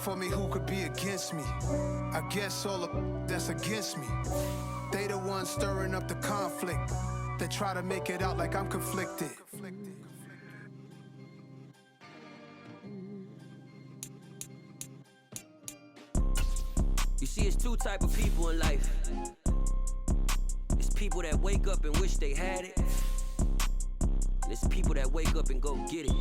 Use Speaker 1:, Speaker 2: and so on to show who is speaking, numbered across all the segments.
Speaker 1: for me, who could be against me? I guess all the that's against me. They the ones stirring up the conflict. They try to make it out like I'm conflicted.
Speaker 2: You see, it's two type of people in life. It's people that wake up and wish they had it. And it's people that wake up and go get it.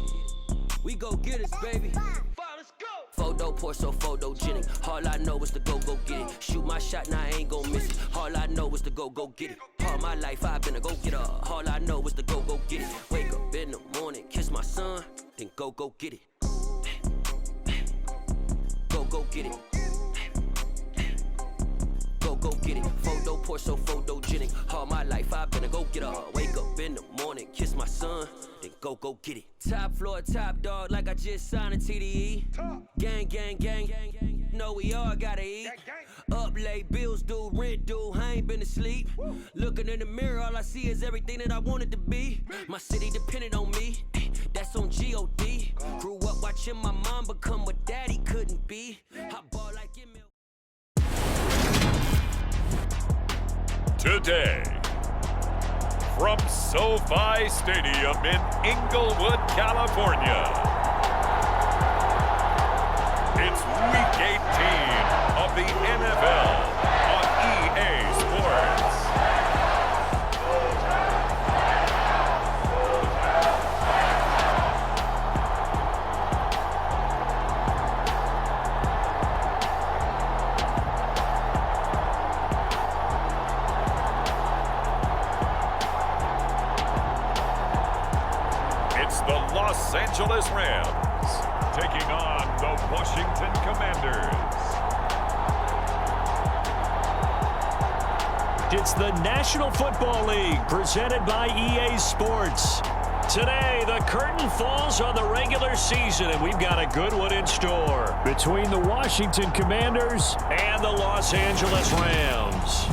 Speaker 2: We go get it, baby. Let's go. Photo pour so photogenic. All I know is to go get it. Shoot my shot, now I ain't gon' miss it. All I know is to go get it. All my life I've been a go-getter. All I know is to go get it. Wake up in the morning, kiss my son, then go get it. Go get it. Go get it. Photo pour so photogenic. All my life I've been a go-getter. Wake up in the morning, kiss my son, then go get it. Top floor, top dog, like I just signed a TDE. Gang, gang, gang, gang, gang. Know we all gotta eat. Up late, bills due, rent due, I ain't been asleep. Looking in the mirror, all I see is everything that I wanted to be. My city depended on me, that's on G.O.D. Grew up watching my mom become what daddy couldn't be. I ball like Emil.
Speaker 3: Today, from SoFi Stadium in Inglewood, California, it's Week 18 of the NFL on EA Sports. The Los Angeles Rams taking on the Washington Commanders.
Speaker 4: It's the National Football League presented by EA Sports. Today, the curtain falls on the regular season, and we've got a good one in store between the Washington Commanders and the Los Angeles Rams.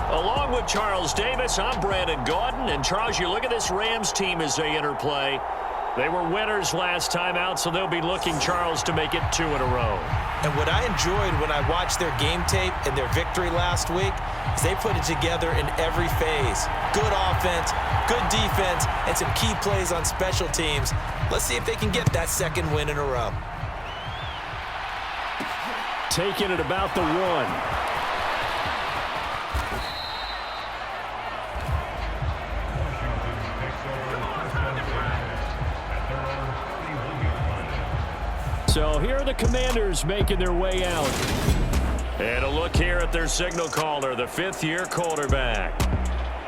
Speaker 4: Along with Charles Davis, I'm Brandon Gaudin. And Charles, you look at this Rams team as they interplay. They were winners last time out, so they'll be looking, Charles, to make it 2 in a row.
Speaker 5: And what I enjoyed when I watched their game tape and their victory last week is they put it together in every phase. Good offense, good defense, and some key plays on special teams. Let's see if they can get that second win in a row.
Speaker 4: Taking it about the 1. So here are the Commanders making their way out. And a look here at their signal caller, the fifth-year quarterback.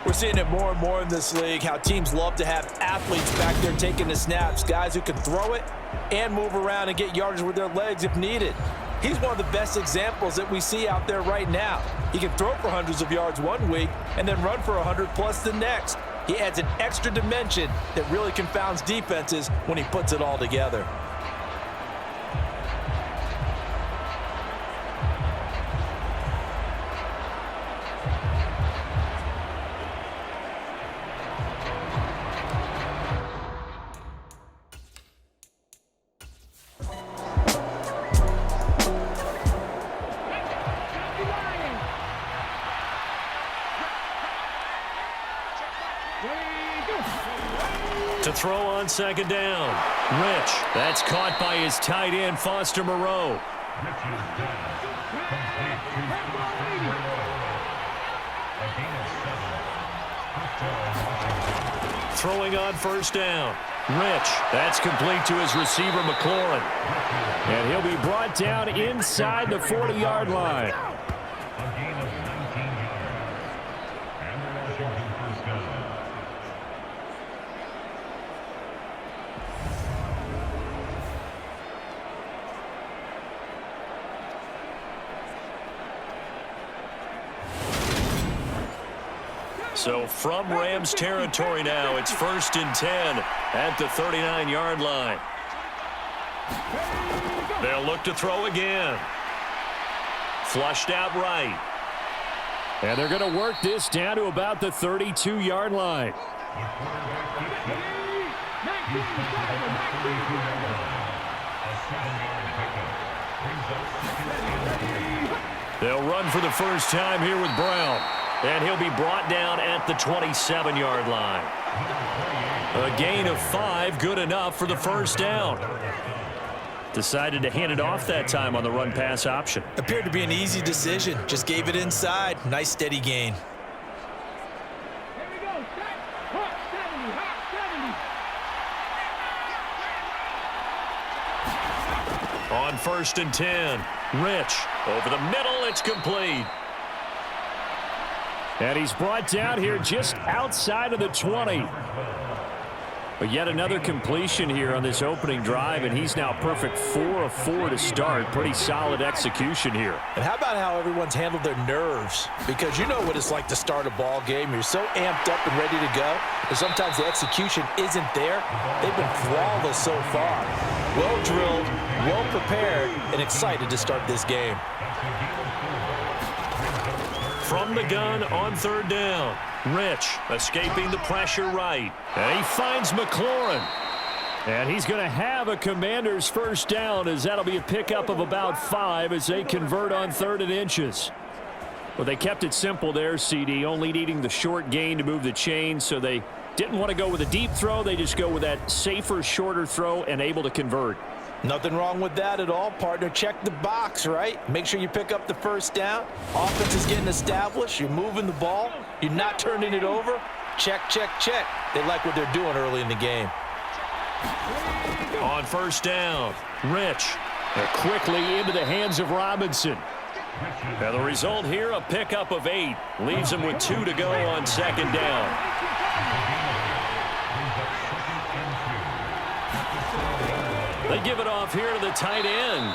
Speaker 5: We're seeing it more and more in this league, how teams love to have athletes back there taking the snaps, guys who can throw it and move around and get yardage with their legs if needed. He's one of the best examples that we see out there right now. He can throw for hundreds of yards one week and then run for 100+ the next. He adds an extra dimension that really confounds defenses when he puts it all together.
Speaker 4: To throw on second down. Rich. That's caught by his tight end, Foster Moreau. Throwing on first down. Rich. That's complete to his receiver, McLaurin. And he'll be brought down inside the 40-yard line. So from Rams territory now, it's 1st and 10 at the 39-yard line. They'll look to throw again. Flushed out right. And they're going to work this down to about the 32-yard line. They'll run for the first time here with Brown. And he'll be brought down at the 27-yard line. A gain of 5, good enough for the first down. Decided to hand it off that time on the run-pass option.
Speaker 5: Appeared to be an easy decision. Just gave it inside. Nice steady gain.
Speaker 4: On 1st and 10, Rich over the middle, it's complete. And he's brought down here just outside of the 20. But yet another completion here on this opening drive, and he's now perfect 4 of 4 to start. Pretty solid execution here.
Speaker 5: And how about how everyone's handled their nerves? Because you know what it's like to start a ball game. You're so amped up and ready to go, and sometimes the execution isn't there. They've been flawless so far. Well drilled, well prepared, and excited to start this game.
Speaker 4: From the gun on 3rd down. Rich escaping the pressure right. And he finds McLaurin. And he's going to have a Commanders first down, as that'll be a pickup of about 5 as they convert on 3rd and inches. Well, they kept it simple there, CD, only needing the short gain to move the chain, so they didn't want to go with a deep throw. They just go with that safer, shorter throw and able to convert.
Speaker 5: Nothing wrong with that at all, partner. Check the box, right? Make sure you pick up the first down. Offense is getting established. You're moving the ball. You're not turning it over. Check, check, check. They like what they're doing early in the game.
Speaker 4: On 1st down, Rich. They're quickly into the hands of Robinson. Now the result here, a pickup of 8. Leaves them with 2 to go on 2nd down. They give it off here to the tight end.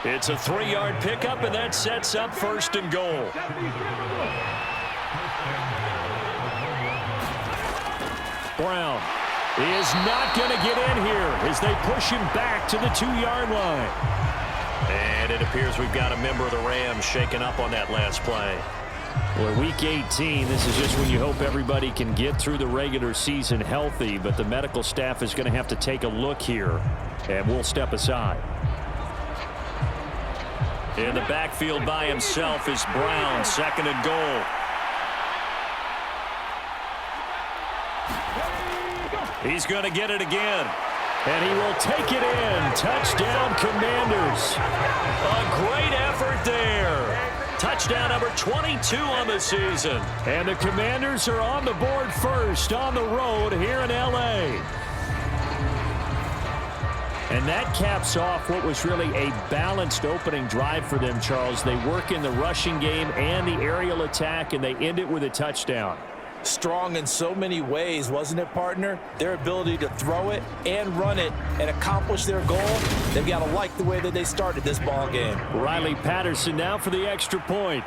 Speaker 4: It's a 3-yard pickup, and that sets up 1st and goal. Brown is not going to get in here as they push him back to the 2-yard line. And it appears we've got a member of the Rams shaken up on that last play. Well, Week 18, this is just when you hope everybody can get through the regular season healthy, but the medical staff is going to have to take a look here, and we'll step aside. In the backfield by himself is Brown, 2nd and goal. He's going to get it again, and he will take it in. Touchdown, Commanders. A great effort there. Touchdown number 22 on the season. And the Commanders are on the board first on the road here in L.A. And that caps off what was really a balanced opening drive for them, Charles. They work in the rushing game and the aerial attack, and they end it with a touchdown.
Speaker 5: Strong in so many ways, wasn't it, partner? Their ability to throw it and run it and accomplish their goal, they've got to like the way that they started this ball game.
Speaker 4: Riley Patterson now for the extra point.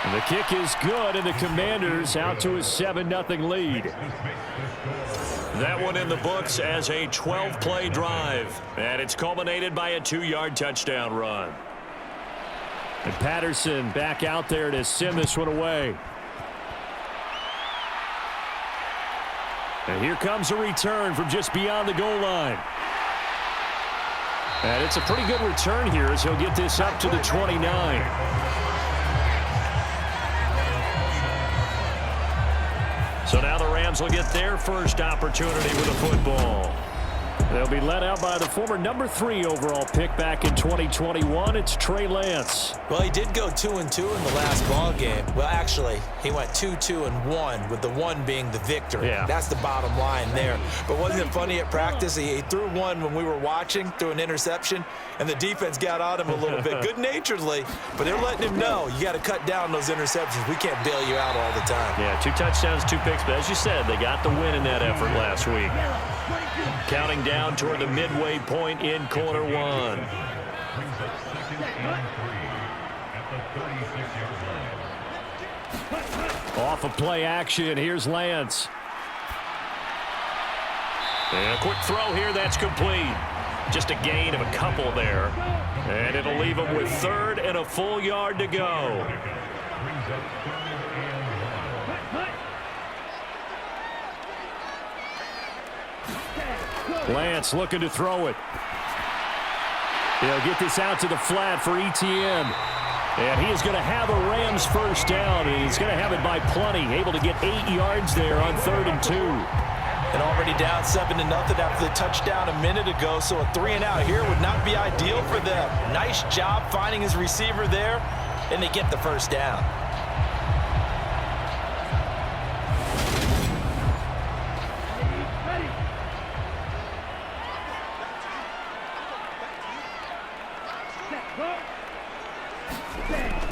Speaker 4: And the kick is good, and the Commanders out to a 7-0 lead. That one in the books as a 12-play drive, and it's culminated by a 2-yard touchdown run. And Patterson back out there to send this one away. And here comes a return from just beyond the goal line. And it's a pretty good return here as he'll get this up to the 29. So now the Rams will get their first opportunity with a football. They'll be led out by the former number 3 overall pick back in 2021. It's Trey Lance.
Speaker 5: Well, he did go 2-2 in the last ball game. Well, actually, he went 2-2-1, with the 1 being the victory.
Speaker 4: Yeah.
Speaker 5: That's the bottom line there. But wasn't it funny at practice? He threw one when we were watching, threw an interception, and the defense got on him a little bit, good-naturedly. But they're letting him know, you got to cut down those interceptions. We can't bail you out all the time.
Speaker 4: Yeah, 2 touchdowns, 2 picks. But as you said, they got the win in that effort last week. Counting down toward the midway point in quarter 1. Off of play action, here's Lance. And a quick throw here, that's complete. Just a gain of a couple there. And it'll leave them with third and a full yard to go. Lance looking to throw it. He'll get this out to the flat for Etienne. And he is going to have a Rams first down. And he's going to have it by plenty. Able to get 8 yards there on 3rd and 2.
Speaker 5: And already down 7-0 after the touchdown a minute ago. So a 3-and-out here would not be ideal for them. Nice job finding his receiver there. And they get the first down.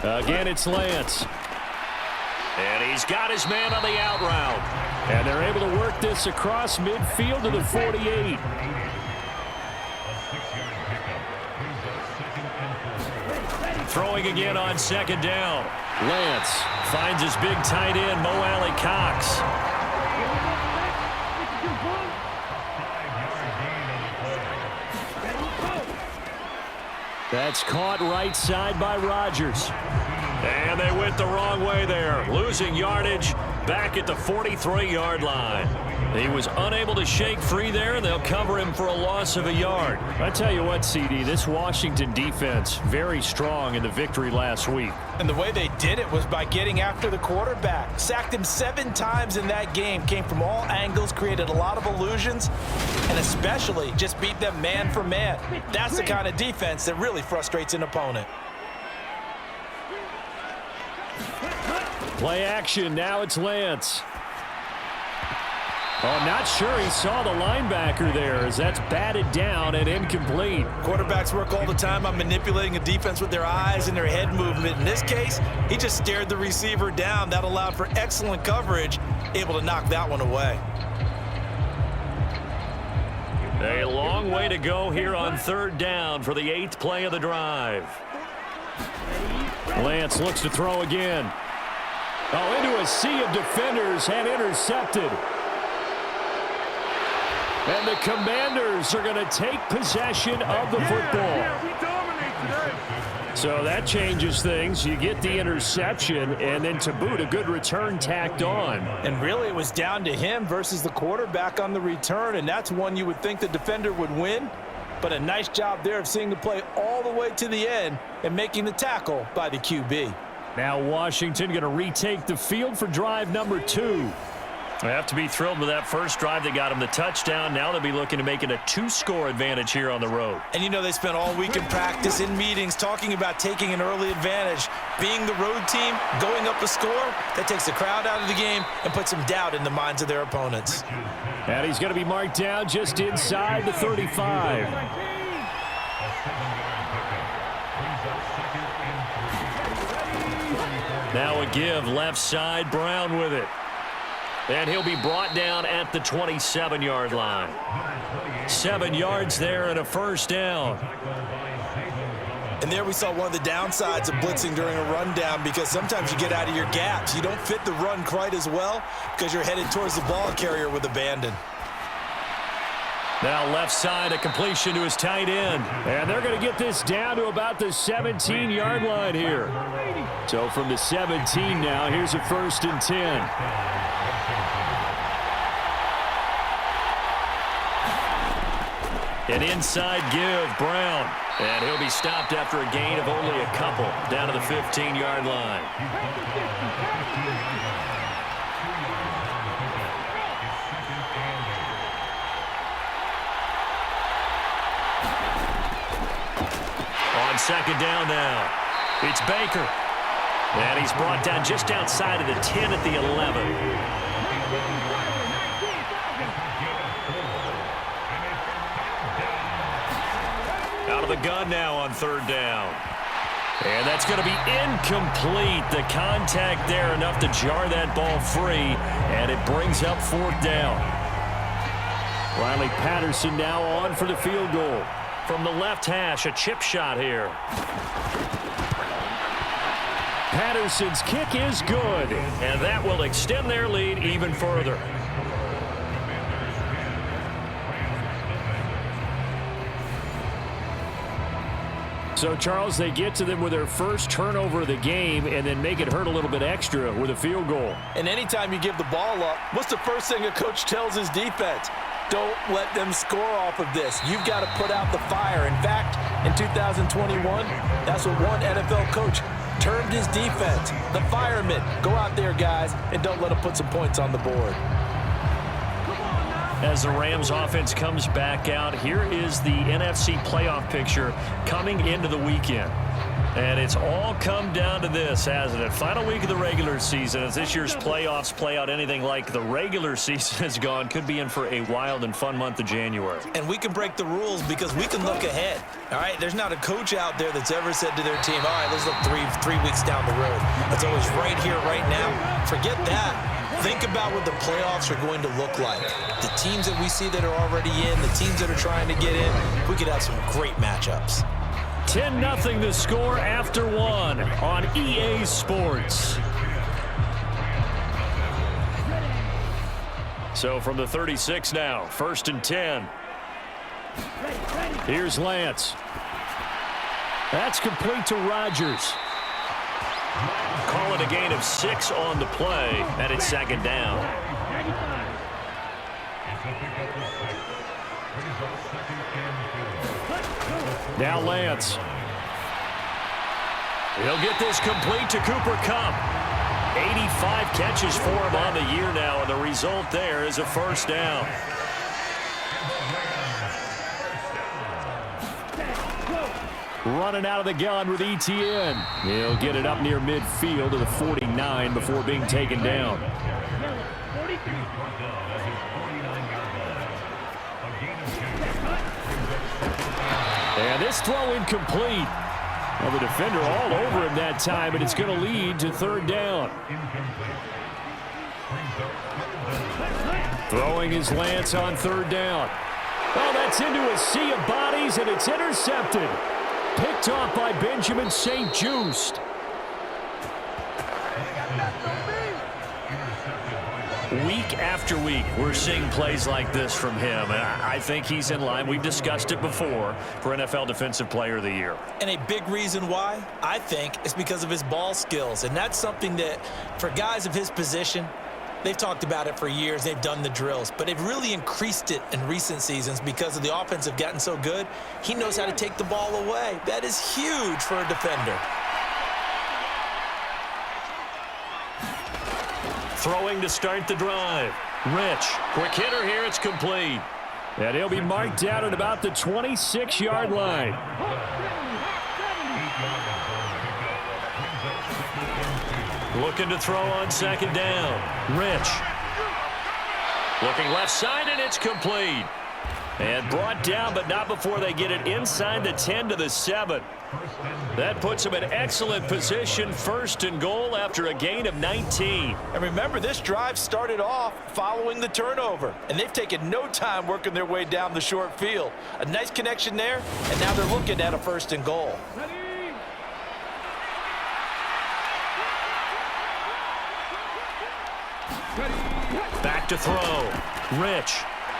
Speaker 4: Again, it's Lance. And he's got his man on the out route. And they're able to work this across midfield to the 48. Throwing again on 2nd down. Lance finds his big tight end, Mo Alley-Cox. That's caught right side by Rodgers. And they went the wrong way there. Losing yardage back at the 43-yard line. He was unable to shake free there, and they'll cover him for a loss of a yard. I tell you what, CD, this Washington defense, very strong in the victory last week.
Speaker 5: And the way they did it was by getting after the quarterback. Sacked him 7 times in that game. Came from all angles, created a lot of illusions, and especially just beat them man for man. That's the kind of defense that really frustrates an opponent.
Speaker 4: Play action. Now it's Lance. Oh, not sure he saw the linebacker there as that's batted down and incomplete.
Speaker 5: Quarterbacks work all the time on manipulating a defense with their eyes and their head movement. In this case, he just stared the receiver down. That allowed for excellent coverage, able to knock that one away.
Speaker 4: A long way to go here on 3rd down for the 8th play of the drive. Lance looks to throw again. Oh, into a sea of defenders and intercepted. And the Commanders are going to take possession of the football. So that changes things. You get the interception, and then to boot, a good return tacked on.
Speaker 5: And really, it was down to him versus the quarterback on the return, and that's one you would think the defender would win. But a nice job there of seeing the play all the way to the end and making the tackle by the QB.
Speaker 4: Now Washington going to retake the field for drive number 2. They have to be thrilled with that first drive that got them the touchdown. Now they'll be looking to make it a 2-score advantage here on the road.
Speaker 5: And you know they spent all week in practice, in meetings, talking about taking an early advantage. Being the road team, going up a score, that takes the crowd out of the game and puts some doubt in the minds of their opponents.
Speaker 4: And he's going to be marked down just inside the 35. Now a give left side, Brown with it. And he'll be brought down at the 27-yard line. 7 yards there and a first down.
Speaker 5: And there we saw one of the downsides of blitzing during a rundown, because sometimes you get out of your gaps. You don't fit the run quite as well because you're headed towards the ball carrier with abandon.
Speaker 4: Now left side, a completion to his tight end. And they're going to get this down to about the 17-yard line here. So from the 17 now, here's a 1st and 10. An inside give, Brown. And he'll be stopped after a gain of only a couple, down to the 15-yard line. On 2nd down now, it's Baker. And he's brought down just outside of the 10 at the 11. Out of the gun now on 3rd down. And that's going to be incomplete. The contact there enough to jar that ball free, and it brings up 4th down. Riley Patterson now on for the field goal. From the left hash, a chip shot here. Patterson's kick is good, and that will extend their lead even further. So, Charles, they get to them with their first turnover of the game and then make it hurt a little bit extra with a field goal.
Speaker 5: And anytime you give the ball up, what's the first thing a coach tells his defense? Don't let them score off of this. You've got to put out the fire. In fact, in 2021, that's what one NFL coach termed his defense. The firemen. Go out there, guys, and don't let them put some points on the board.
Speaker 4: As the Rams offense comes back out, here is the NFC playoff picture coming into the weekend. And it's all come down to this, hasn't it? Final week of the regular season. As this year's playoffs play out anything like the regular season has gone, could be in for a wild and fun month of January.
Speaker 5: And we can break the rules because we can look ahead. All right, there's not a coach out there that's ever said to their team, all right, let's look three weeks down the road. It's always right here, right now. Forget that. Think about what the playoffs are going to look like. The teams that we see that are already in, the teams that are trying to get in, we could have some great matchups.
Speaker 4: 10-0 the score after one on EA Sports. So from the 36 now, 1st and 10. Here's Lance. That's complete to Rodgers. Call it a gain of 6 on the play, and it's 2nd down. Now Lance. He'll get this complete to Cooper Kupp. 85 catches for him on the year now, and the result there is a 1st down. Running out of the gun with ETN. He'll get it up near midfield to the 49 before being taken down. And this throw incomplete. Well, the defender all over him that time, and it's going to lead to 3rd down. Throwing his Lance on 3rd down. Oh, that's into a sea of bodies, and it's intercepted. Picked off by Benjamin St-Juste. Week after week, we're seeing plays like this from him, and I think he's in line. We've discussed it before for NFL Defensive Player of the Year.
Speaker 5: And a big reason why, I think, is because of his ball skills, and that's something that, for guys of his position, they've talked about it for years. They've done the drills, but they've really increased it in recent seasons because of the offense have gotten so good. He knows how to take the ball away. That is huge for a defender.
Speaker 4: Throwing to start the drive. Rich, quick hitter here, it's complete. And he'll be marked out at about the 26-yard line. Looking to throw on 2nd down. Rich. Looking left side, and it's complete. And brought down, but not before they get it inside the 10 to the 7. That puts them in excellent position, 1st and goal after a gain of 19.
Speaker 5: And remember, this drive started off following the turnover, and they've taken no time working their way down the short field. A nice connection there, and now they're looking at a 1st and goal.
Speaker 4: Back to throw. Rich.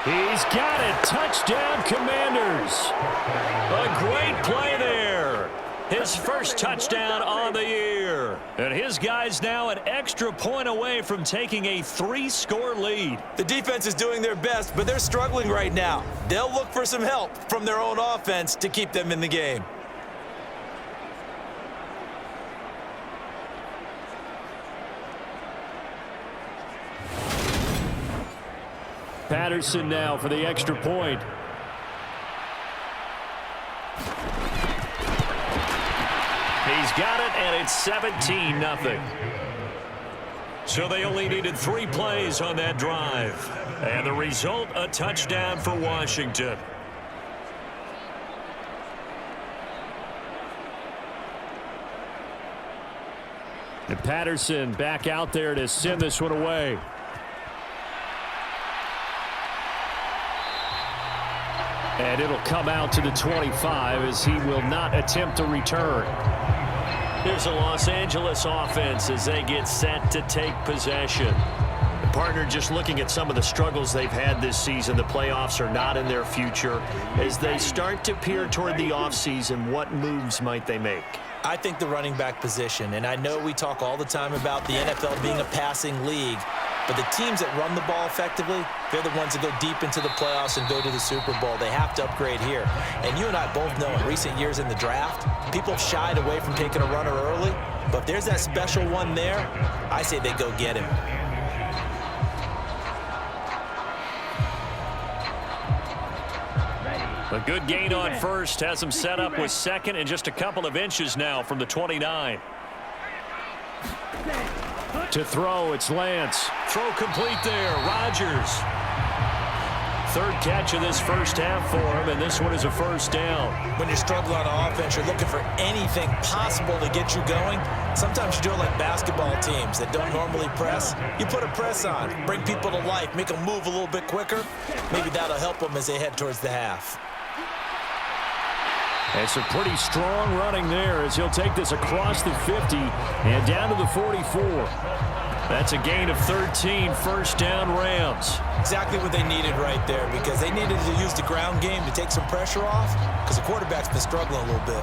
Speaker 4: He's got it. Touchdown, Commanders. A great play there. His first touchdown on the year. And his guys now an extra point away from taking a 3-score lead.
Speaker 5: The defense is doing their best, but they're struggling right now. They'll look for some help from their own offense to keep them in the game.
Speaker 4: Patterson now for the extra point. He's got it, and it's 17-0. So they only needed 3 plays on that drive. And the result, a touchdown for Washington. And Patterson back out there to send this one away. And it'll come out to the 25 as he will not attempt to return. Here's the Los Angeles offense as they get set to take possession. Partner, just looking at some of the struggles they've had this season, the playoffs are not in their future. As they start to peer toward the offseason, what moves might they make?
Speaker 5: I think the running back position, and I know we talk all the time about the NFL being a passing league, but the teams that run the ball effectively, they're the ones that go deep into the playoffs and go to the Super Bowl. They have to upgrade here. And you and I both know in recent years in the draft, people have shied away from taking a runner early, but if there's that special one there, I say they go get him.
Speaker 4: A good gain on first has him set up with second and just a couple of inches now from the 29. To throw, it's Lance. Throw complete there, Rodgers. Third catch of this first half for him, and this one is a first down.
Speaker 5: When you're struggling on offense, you're looking for anything possible to get you going. Sometimes you do it like basketball teams that don't normally press. You put a press on, bring people to life, make them move a little bit quicker. Maybe that'll help them as they head towards the half.
Speaker 4: And some pretty strong running there as he'll take this across the 50 and down to the 44. That's a gain of 13, first down Rams.
Speaker 5: Exactly what they needed right there, because they needed to use the ground game to take some pressure off, because the quarterback's been struggling a little bit.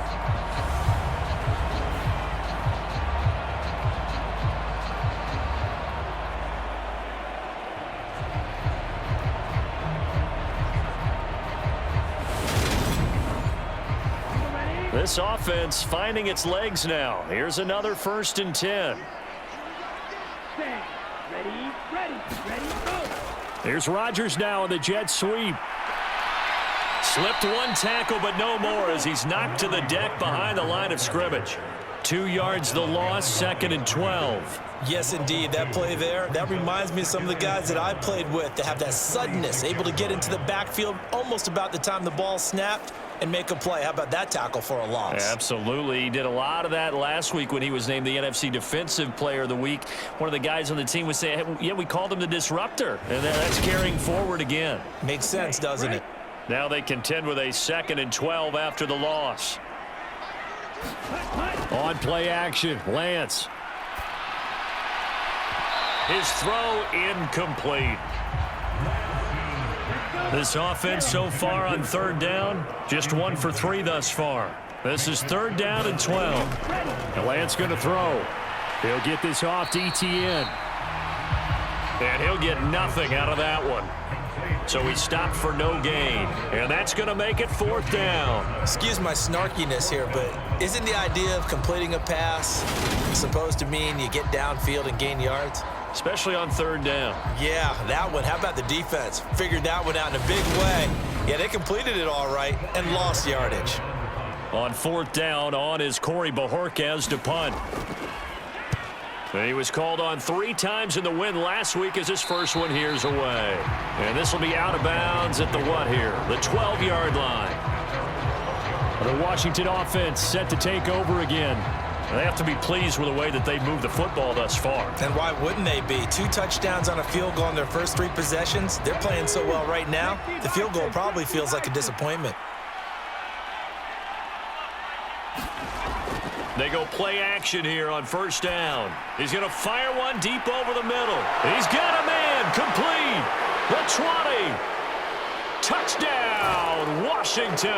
Speaker 4: This offense finding its legs now. Here's another 1st and 10. Ready, go. Here's Rodgers now in the jet sweep. Slipped one tackle, but no more as he's knocked to the deck behind the line of scrimmage. 2 yards the loss, 2nd and 12.
Speaker 5: Yes, indeed. That play there, that reminds me of some of the guys that I played with that have that suddenness, able to get into the backfield almost about the time the ball snapped and make a play. How about that tackle for a loss?
Speaker 4: Absolutely. He did a lot of that last week when he was named the NFC Defensive Player of the Week. One of the guys on the team was saying, hey, yeah, we called him the disruptor. And that's carrying forward again.
Speaker 5: Makes sense, doesn't it?
Speaker 4: Now they contend with a 2nd and 12 after the loss. On play action, Lance. His throw incomplete. This offense so far on 3rd down, just 1 for 3 thus far. This is 3rd down and 12. And Lance going to throw. He'll get this off to Etienne. And he'll get nothing out of that one. So he stopped for no gain. And that's going to make it 4th down.
Speaker 5: Excuse my snarkiness here, but isn't the idea of completing a pass supposed to mean you get downfield and gain yards?
Speaker 4: Especially on 3rd down.
Speaker 5: Yeah, that one. How about the defense? Figured that one out in a big way. Yeah, they completed it all right and lost yardage.
Speaker 4: On 4th down, on is Corey Bojorquez to punt. And he was called on 3 times in the win last week as his first one here's away. And this will be out of bounds at the what here? The 12-yard line. The Washington offense set to take over again. They have to be pleased with the way that they've moved the football thus far.
Speaker 5: And why wouldn't they be? 2 touchdowns on a field goal in their first 3 possessions. They're playing so well right now, the field goal probably feels like a disappointment.
Speaker 4: They go play action here on 1st down. He's going to fire one deep over the middle. He's got a man complete. The 20. Touchdown, Washington.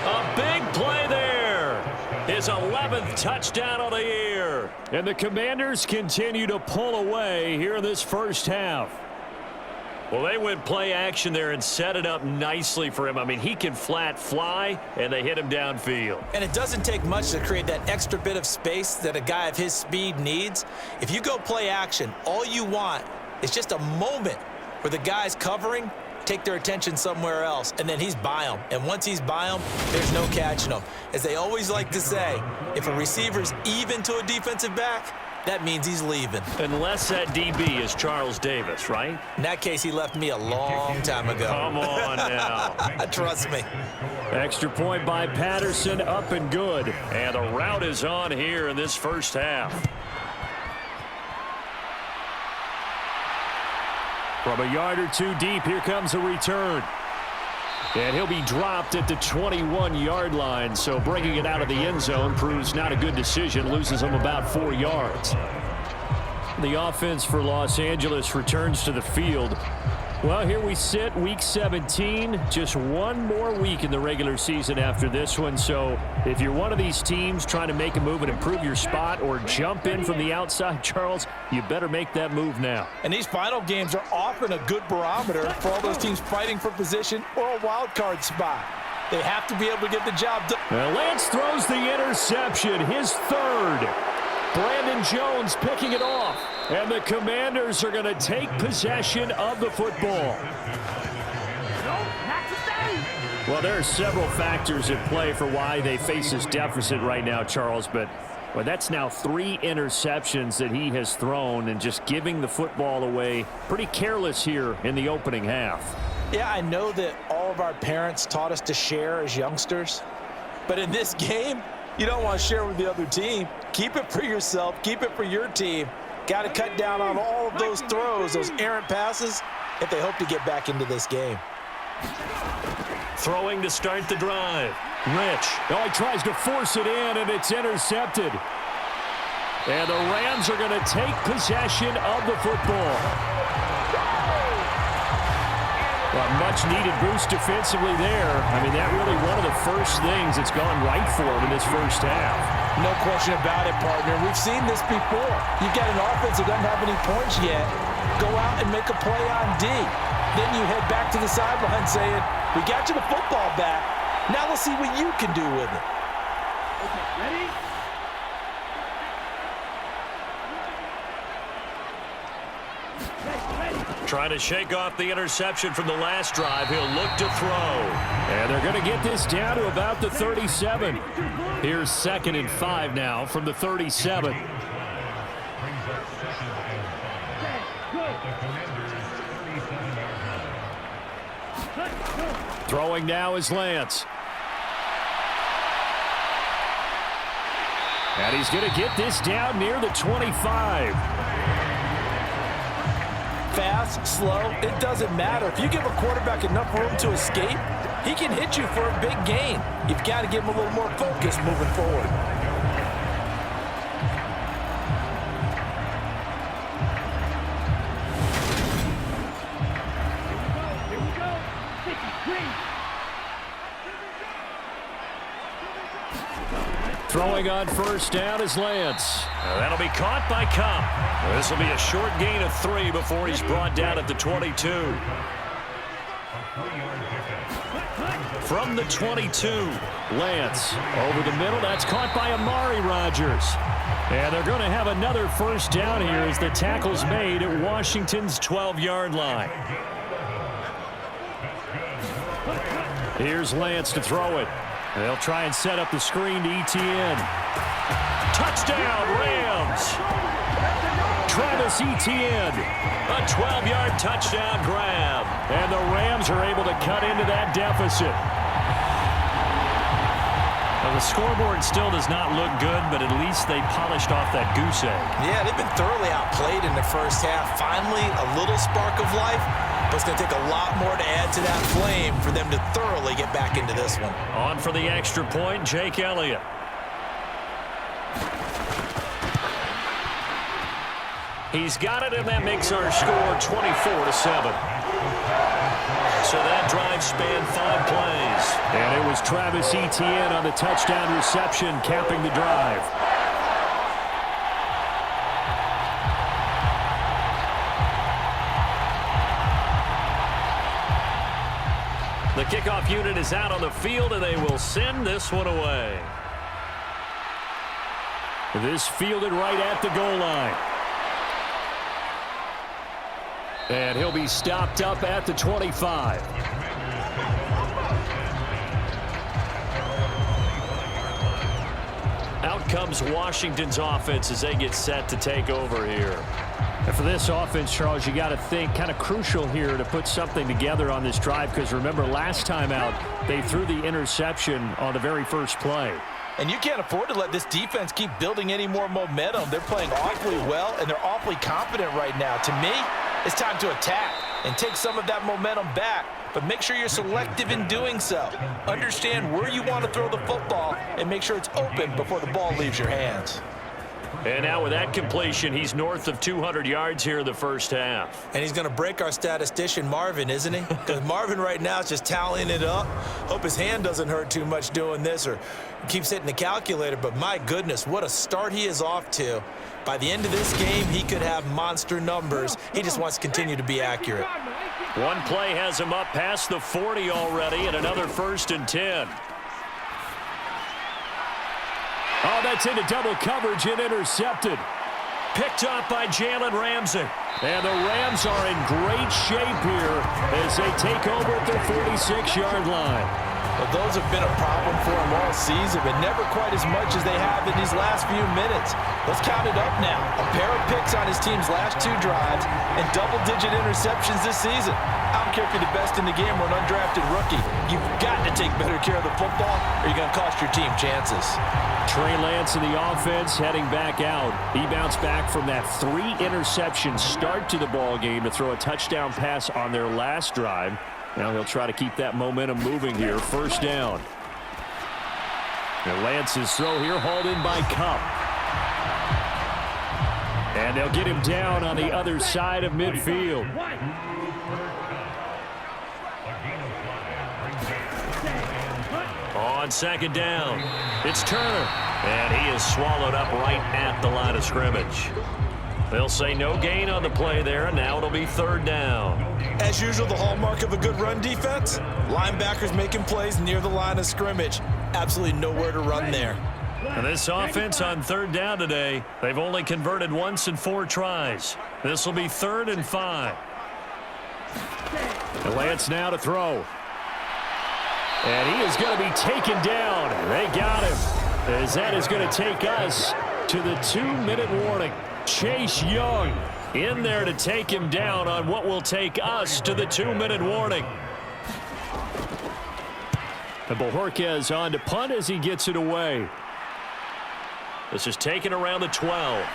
Speaker 4: A big play there. His 11th touchdown of the year. And the Commanders continue to pull away here in this first half. Well, they went play action there and set it up nicely for him. I mean, he can flat fly, and they hit him downfield.
Speaker 5: And it doesn't take much to create that extra bit of space that a guy of his speed needs. If you go play action, all you want is just a moment where the guy's covering, take their attention somewhere else, and then he's by him. And once he's by him, there's no catching him. As they always like to say, if a receiver's even to a defensive back, that means he's leaving.
Speaker 4: Unless that DB is Charles Davis, right?
Speaker 5: In that case, he left me a long time ago.
Speaker 4: Come on now.
Speaker 5: Trust me.
Speaker 4: Extra point by Patterson, up and good. And the route is on here in this first half. From a yard or 2 deep, here comes a return. And he'll be dropped at the 21-yard line, so bringing it out of the end zone proves not a good decision, loses him about 4 yards. The offense for Los Angeles returns to the field. Well, here we sit, week 17, just one more week in the regular season after this one. So if you're one of these teams trying to make a move and improve your spot or jump in from the outside, Charles, you better make that move now.
Speaker 5: And these final games are often a good barometer for all those teams fighting for position or a wild card spot. They have to be able to get the job done.
Speaker 4: Lance throws the interception, his third. Brandon Jones picking it off. And the Commanders are going to take possession of the football. Well, there are several factors at play for why they face this deficit right now, Charles, but well, that's now 3 interceptions that he has thrown and just giving the football away pretty careless here in the opening half.
Speaker 5: Yeah, I know that all of our parents taught us to share as youngsters, but in this game, you don't want to share with the other team. Keep it for yourself. Keep it for your team. Got to cut down on all of those throws, those errant passes, if they hope to get back into this game.
Speaker 4: Throwing to start the drive. Rich. Oh, he tries to force it in, and it's intercepted. And the Rams are going to take possession of the football. A much-needed boost defensively there. I mean, that really one of the first things that's gone right for him in this first half.
Speaker 5: No question about it, partner. We've seen this before. You've got an offense that doesn't have any points yet. Go out and make a play on D. Then you head back to the sideline saying, we got you the football back. Now let's see what you can do with it.
Speaker 6: Okay, ready?
Speaker 4: Trying to shake off the interception from the last drive. He'll look to throw. And they're going to get this down to about the 37. Here's 2nd and 5 now from the 37. Throwing now is Lance. And he's going to get this down near the 25.
Speaker 5: Fast, slow, it doesn't matter. If you give a quarterback enough room to escape, he can hit you for a big gain. You've got to give him a little more focus moving forward.
Speaker 6: Here we go. 53.
Speaker 4: Throwing on first down is Lance. That'll be caught by Cobb. This will be a short gain of 3 before he's brought down at the 22. From the 22, Lance over the middle. That's caught by Amari Rodgers. And they're going to have another first down here as the tackle's made at Washington's 12-yard line. Here's Lance to throw it. They'll try and set up the screen to Etienne. Touchdown, Rams! Travis Etienne, a 12-yard touchdown grab. And the Rams are able to cut into that deficit. Well, the scoreboard still does not look good, but at least they polished off that goose egg.
Speaker 5: Yeah, they've been thoroughly outplayed in the first half. Finally, a little spark of life. But it's going to take a lot more to add to that flame for them to thoroughly get back into this one.
Speaker 4: On for the extra point, Jake Elliott. He's got it, and that makes our score 24-7. So that drive spanned 5 plays. And it was Travis Etienne on the touchdown reception capping the drive. The kickoff unit is out on the field, and they will send this one away. This fielded right at the goal line. And he'll be stopped up at the 25. Out comes Washington's offense as they get set to take over here. And for this offense, Charles, you got to think kind of crucial here to put something together on this drive, because remember last time out they threw the interception on the very first play.
Speaker 5: And you can't afford to let this defense keep building any more momentum. They're playing awfully well, and they're awfully confident right now. To me, it's time to attack and take some of that momentum back, but make sure you're selective in doing so. Understand where you want to throw the football and make sure it's open before the ball leaves your hands.
Speaker 4: And now with that completion, he's north of 200 yards here in the first half.
Speaker 5: And he's going to break our statistician, Marvin, isn't he? Because Marvin right now is just tallying it up. Hope his hand doesn't hurt too much doing this or keeps hitting the calculator. But my goodness, what a start he is off to. By the end of this game, he could have monster numbers. He just wants to continue to be accurate.
Speaker 4: One play has him up past the 40 already, and another 1st and 10. Oh, that's into double coverage and intercepted. Picked up by Jalen Ramsey. And the Rams are in great shape here as they take over at their 46-yard line.
Speaker 5: Well, those have been a problem for him all season, but never quite as much as they have in these last few minutes. Let's count it up now. A pair of picks on his team's last 2 drives and double-digit interceptions this season. I don't care if you're the best in the game or an undrafted rookie. You've got to take better care of the football or you're going to cost your team chances.
Speaker 4: Trey Lance in the offense heading back out. He bounced back from that 3-interception start to the ball game to throw a touchdown pass on their last drive. Now he'll try to keep that momentum moving here. 1st down. And Lance's throw here hauled in by Kupp. And they'll get him down on the other side of midfield. On 2nd down, it's Turner. And he is swallowed up right at the line of scrimmage. They'll say no gain on the play there, and now it'll be 3rd down.
Speaker 5: As usual, the hallmark of a good run defense, linebackers making plays near the line of scrimmage. Absolutely nowhere to run there.
Speaker 4: And this offense on 3rd down today, they've only converted once in 4 tries. This will be 3rd and 5. And Lance now to throw. And he is going to be taken down. They got him. As that is going to take us to the 2-minute warning. Chase Young in there to take him down on what will take us to the 2-minute warning. And Bojorquez on to punt as he gets it away. This is taken around the 12.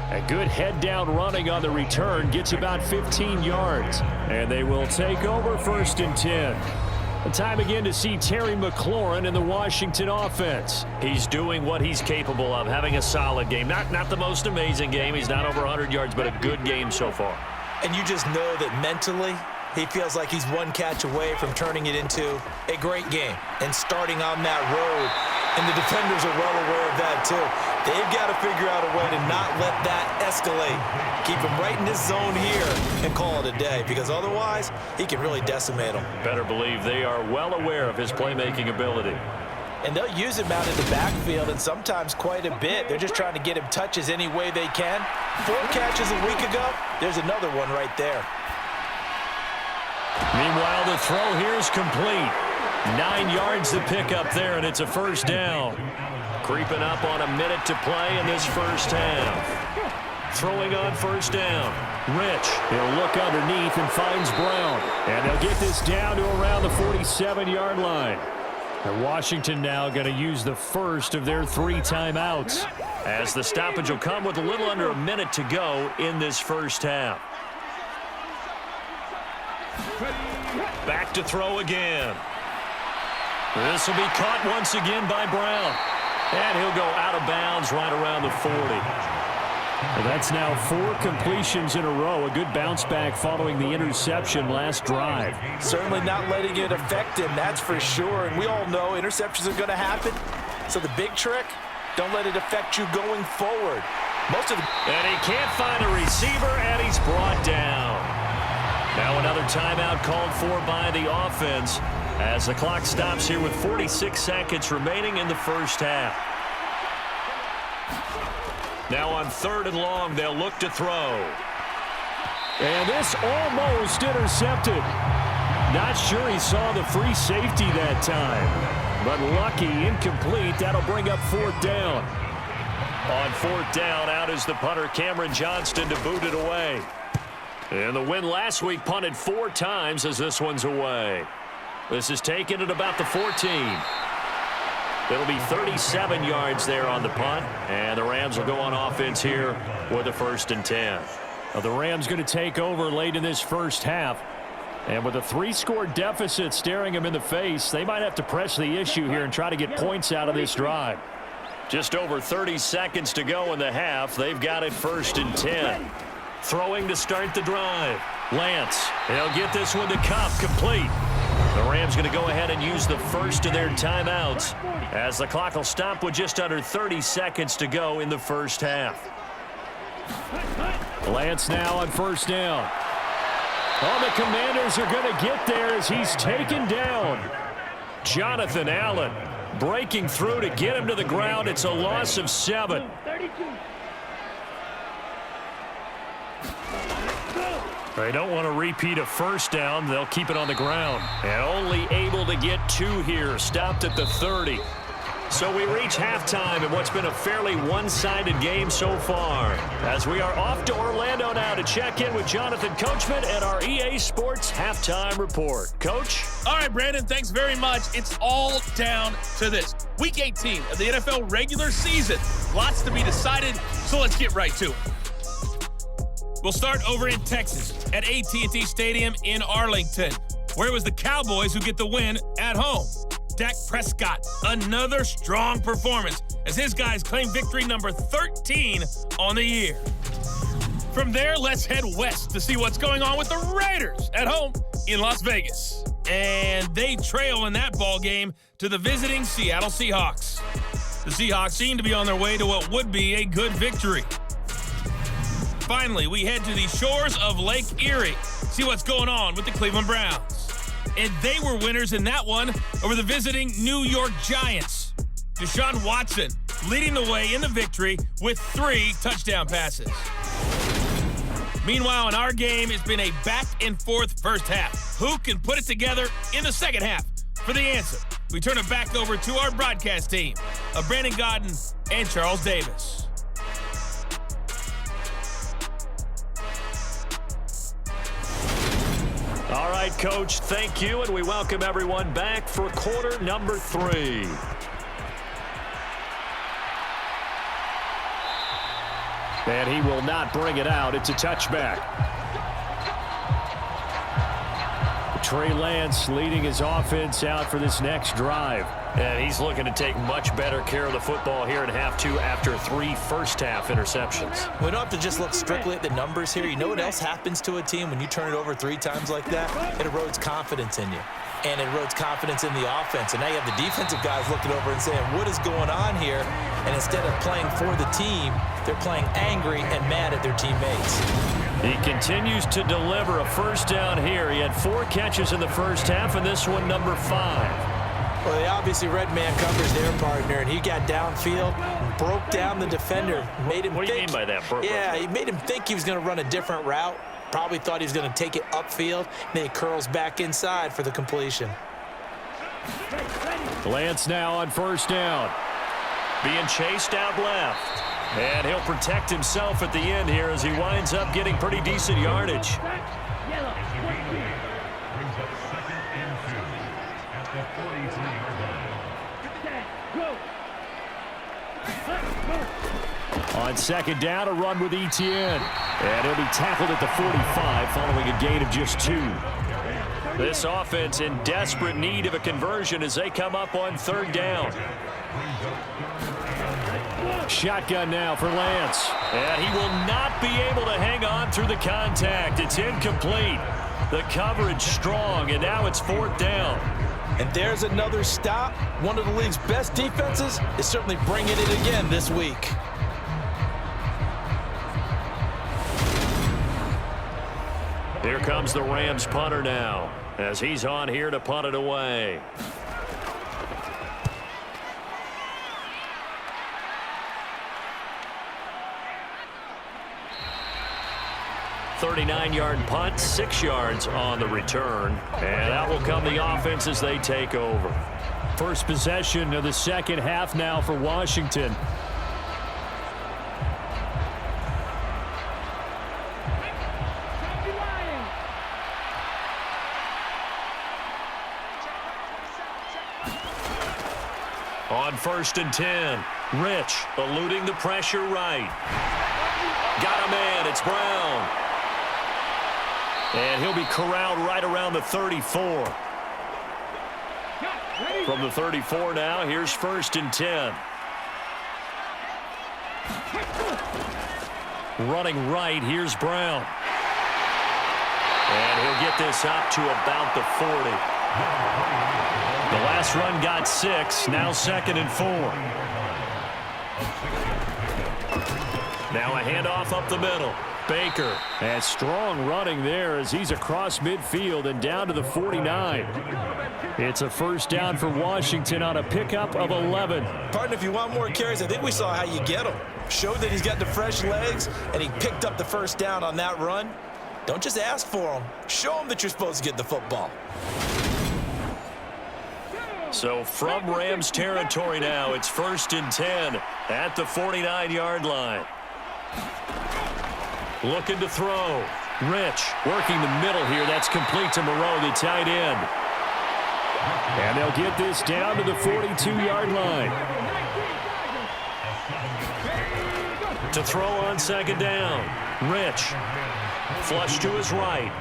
Speaker 4: A good head-down running on the return. Gets about 15 yards. And they will take over 1st and 10. The time again to see Terry McLaurin in the Washington offense. He's doing what he's capable of, having a solid game. Not the most amazing game. He's not over 100 yards, but a good game so far.
Speaker 5: And you just know that mentally, he feels like he's one catch away from turning it into a great game and starting on that road. And the defenders are well aware of that, too. They've got to figure out a way to not let that escalate. Keep him right in this zone here and call it a day, because otherwise, he can really decimate them.
Speaker 4: Better believe they are well aware of his playmaking ability.
Speaker 5: And they'll use him out in the backfield, and sometimes quite a bit. They're just trying to get him touches any way they can. 4 catches a week ago, there's another one right there.
Speaker 4: Meanwhile, the throw here is complete. 9 yards to pick up there, and it's a 1st down. Creeping up on a minute to play in this first half. Throwing on 1st down. Rich, he'll look underneath and finds Brown. And they'll get this down to around the 47-yard line. And Washington now going to use the first of their 3 timeouts, as the stoppage will come with a little under a minute to go in this first half. Back to throw again. This will be caught once again by Brown. And he'll go out of bounds right around the 40. Well, that's now 4 completions in a row. A good bounce back following the interception last drive.
Speaker 5: Certainly not letting it affect him, that's for sure. And we all know interceptions are going to happen. So the big trick, don't let it affect you going forward.
Speaker 4: And he can't find a receiver, and he's brought down. Now another timeout called for by the offense as the clock stops here with 46 seconds remaining in the first half. Now on 3rd and long, they'll look to throw. And this almost intercepted. Not sure he saw the free safety that time. But lucky, incomplete. That'll bring up 4th down. On 4th down, out is the punter, Cameron Johnston, to boot it away. And the win last week punted 4 times as this one's away. This is taken at about the 14. It'll be 37 yards there on the punt, and the Rams will go on offense here with a 1st and 10. Well, the Rams going to take over late in this first half, and with a 3-score deficit staring them in the face, they might have to press the issue here and try to get points out of this drive. Just over 30 seconds to go in the half. They've got it 1st and 10. Throwing to start the drive. Lance, he'll get this one to Kupp, complete. The Rams going to go ahead and use the first of their timeouts as the clock will stop with just under 30 seconds to go in the first half. Lance now on 1st down. Oh, the Commanders are going to get there as he's taken down. Jonathan Allen breaking through to get him to the ground. It's a loss of 7.
Speaker 6: 32.
Speaker 4: They don't want to repeat a 1st down. They'll keep it on the ground. And only able to get 2 here. Stopped at the 30. So we reach halftime in what's been a fairly one-sided game so far. As we are off to Orlando now to check in with Jonathan Coachman and our EA Sports Halftime Report. Coach?
Speaker 7: All right, Brandon, thanks very much. It's all down to this. Week 18 of the NFL regular season. Lots to be decided, so let's get right to it. We'll start over in Texas at AT&T Stadium in Arlington, where it was the Cowboys who get the win at home. Dak Prescott, another strong performance as his guys claim victory number 13 on the year. From there, let's head west to see what's going on with the Raiders at home in Las Vegas. And they trail in that ball game to the visiting Seattle Seahawks. The Seahawks seem to be on their way to what would be a good victory. Finally, we head to the shores of Lake Erie, see what's going on with the Cleveland Browns. And they were winners in that one over the visiting New York Giants. Deshaun Watson leading the way in the victory with 3 touchdown passes. Meanwhile, in our game, it's been a back-and-forth first half. Who can put it together in the second half? For the answer, we turn it back over to our broadcast team of Brandon Godden and Charles Davis.
Speaker 4: All right, Coach, thank you, and we welcome everyone back for quarter number 3. And he will not bring it out. It's a touchback. Trey Lance leading his offense out for this next drive. And he's looking to take much better care of the football here in half 2 after 3 first-half interceptions.
Speaker 5: We don't have to just look strictly at the numbers here. You know what else happens to a team when you turn it over 3 times like that? It erodes confidence in you. And it erodes confidence in the offense. And now you have the defensive guys looking over and saying, what is going on here? And instead of playing for the team, they're playing angry and mad at their teammates.
Speaker 4: He continues to deliver a first down here. He had 4 catches in the first half, and this one number 5.
Speaker 5: Well, they obviously red man covers their partner, and he got downfield, broke down the defender, made him
Speaker 4: What do you mean by that?
Speaker 5: Yeah, he made him think he was going to run a different route. Probably thought he was going to take it upfield, and then he curls back inside for the completion.
Speaker 4: Lance now on first down. Being chased out left. And he'll protect himself at the end here as he winds up getting pretty decent yardage.
Speaker 6: Yellow.
Speaker 4: On second down, a run with Etienne. And he'll be tackled at the 45 following a gain of just 2. This offense in desperate need of a conversion as they come up on 3rd down. Shotgun now for Lance. And he will not be able to hang on through the contact. It's incomplete. The coverage strong, and now it's 4th down.
Speaker 5: And there's another stop. One of the league's best defenses is certainly bringing it again this week.
Speaker 4: Here comes the Rams punter now as he's on here to punt it away. .39-yard punt, 6 yards on the return. And out will come the offense as they take over. First possession of the second half now for Washington. On 1st and 10, Rich eluding the pressure right. Got a man, it's Brown. And he'll be corralled right around the 34. From the 34 now, here's 1st and 10. Running right, here's Brown. And he'll get this up to about the 40. The last run got 6, now 2nd and 4. Now a handoff up the middle. Baker. And strong running there as he's across midfield and down to the 49. It's a first down for Washington on a pickup of 11.
Speaker 5: Partner, if you want more carries, I think we saw how you get them. Showed that he's got the fresh legs, and he picked up the first down on that run. Don't just ask for them. Show them that you're supposed to get the football.
Speaker 4: So from Rams territory now, it's 1st and 10 at the 49-yard line. Looking to throw. Rich working the middle here. That's complete to Moreau, the tight end. And they'll get this down to the 42-yard line. To throw on 2nd down. Rich. Flush to his right.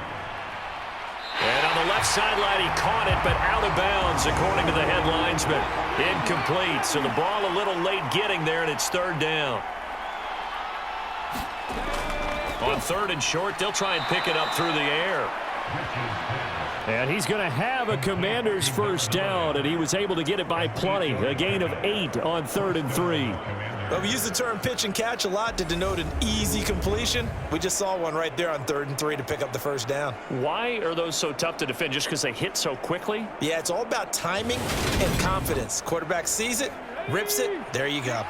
Speaker 4: And on the left sideline, he caught it, but out of bounds, according to the head linesman. Incomplete. So the ball a little late getting there, and it's 3rd down. On 3rd and short, they'll try and pick it up through the air. And he's going to have a Commander's first down, and he was able to get it by plenty. A gain of 8 on 3rd and 3.
Speaker 5: Well, we use the term pitch and catch a lot to denote an easy completion. We just saw one right there on 3rd and 3 to pick up the first down.
Speaker 4: Why are those so tough to defend? Just because they hit so quickly?
Speaker 5: Yeah, it's all about timing and confidence. Quarterback sees it, rips it, there you go.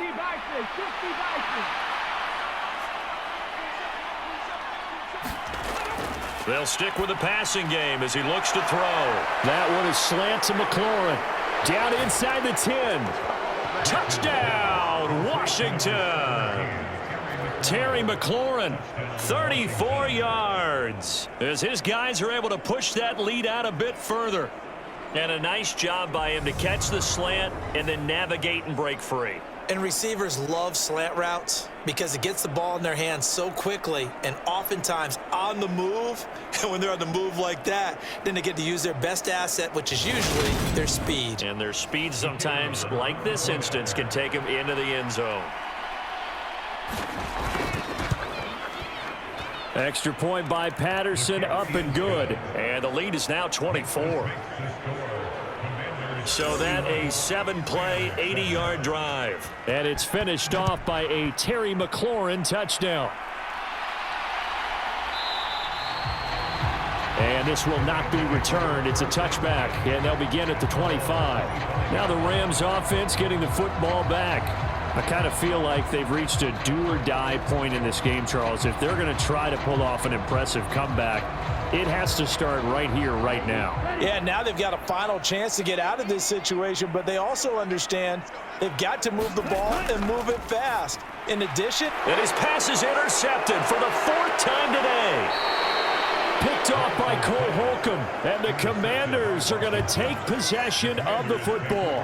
Speaker 4: They'll stick with the passing game as he looks to throw. That one is slant to McLaurin. Down inside the 10. Touchdown, Washington. Terry McLaurin, 34 yards. As his guys are able to push that lead out a bit further. And a nice job by him to catch the slant and then navigate and break free.
Speaker 5: And receivers love slant routes because it gets the ball in their hands so quickly and oftentimes on the move. And when they're on the move like that, then they get to use their best asset, which is usually their speed.
Speaker 4: And their speed sometimes, like this instance, can take them into the end zone. Extra point by Patterson, up and good. And the lead is now 24. So that a 7-play, 80-yard drive. And it's finished off by a Terry McLaurin touchdown. And this will not be returned. It's a touchback, and they'll begin at the 25. Now the Rams offense getting the football back. I kind of feel like they've reached a do-or-die point in this game, Charles. If they're going to try to pull off an impressive comeback, it has to start right here, right now.
Speaker 5: Yeah, now they've got a final chance to get out of this situation, but they also understand they've got to move the ball and move it fast. In addition,
Speaker 4: and his pass is intercepted for the 4th time today. Picked off by Cole Holcomb, and the Commanders are going to take possession of the football.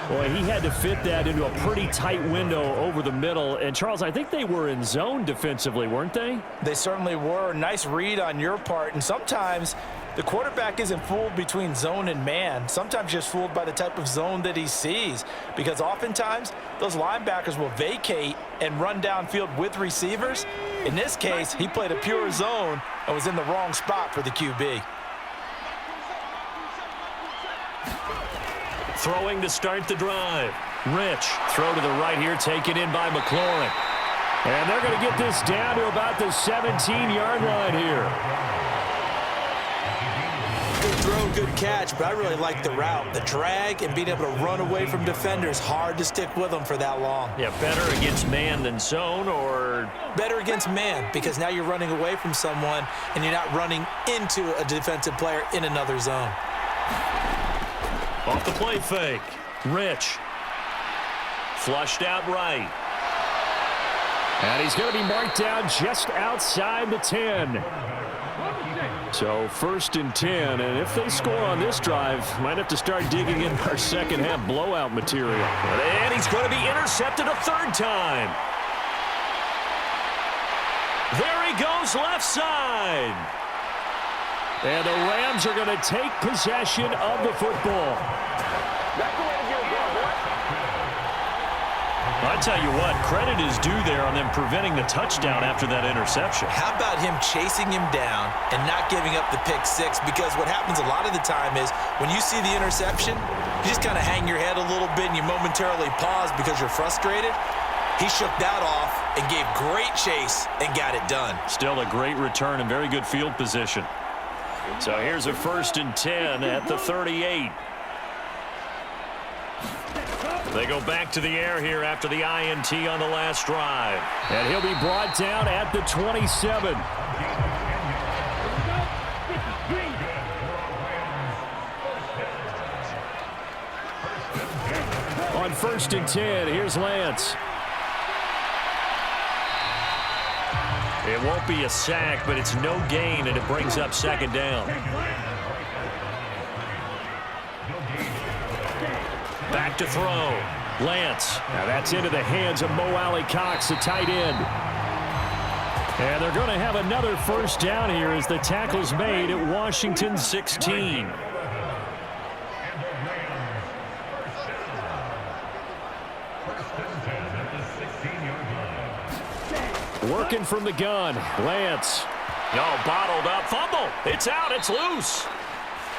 Speaker 4: Boy, he had to fit that into a pretty tight window over the middle. And, Charles, I think they were in zone defensively, weren't they?
Speaker 5: They certainly were. Nice read on your part. And sometimes the quarterback isn't fooled between zone and man. Sometimes just fooled by the type of zone that he sees. Because oftentimes, those linebackers will vacate and run downfield with receivers. In this case, he played a pure zone and was in the wrong spot for the QB.
Speaker 4: Throwing to start the drive. Rich, throw to the right here, taken in by McLaurin. And they're going to get this down to about the 17-yard line here.
Speaker 5: Good throw, good catch, but I really like the route. The drag and being able to run away from defenders, hard to stick with them for that long.
Speaker 4: Yeah, better against man than zone, or?
Speaker 5: Better against man, because now you're running away from someone and you're not running into a defensive player in another zone.
Speaker 4: Off the play fake. Rich. Flushed out right. And he's going to be marked down just outside the 10. So 1st and 10. And if they score on this drive, might have to start digging in our second half blowout material. And he's going to be intercepted a 3rd time. There he goes left side. And the Rams are going to take possession of the football. A I'll tell you what, credit is due there on them preventing the touchdown after that interception.
Speaker 5: How about him chasing him down and not giving up the pick six? Because what happens a lot of the time is when you see the interception, you just kind of hang your head a little bit and you momentarily pause because you're frustrated. He shook that off and gave great chase and got it done.
Speaker 4: Still a great return and very good field position. So here's a 1st and 10 at the 38. They go back to the air here after the INT on the last drive. And he'll be brought down at the 27. On 1st and 10, here's Lance. It won't be a sack, but it's no gain, and it brings up 2nd down. Back to throw. Lance. Now that's into the hands of Mo Alley-Cox, the tight end. And they're going to have another 1st down here as the tackle's made at Washington 16. Working from the gun. Lance. Oh, bottled up. Fumble. It's out. It's loose.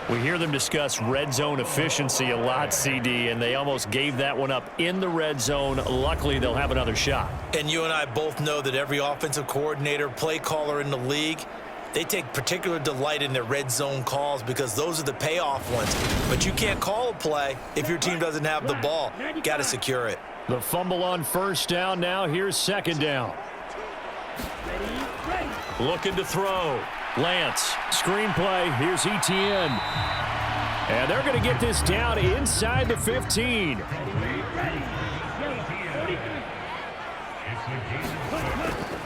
Speaker 4: We hear them discuss red zone efficiency a lot, CD, and they almost gave that one up in the red zone. Luckily, they'll have another shot.
Speaker 5: And you and I both know that every offensive coordinator, play caller in the league, they take particular delight in their red zone calls because those are the payoff ones. But you can't call a play if your team doesn't have the ball. Got to secure it.
Speaker 4: The fumble on 1st down. Now here's 2nd down. Looking to throw. Lance. Screenplay. Here's Etienne. And they're going to get this down inside the 15.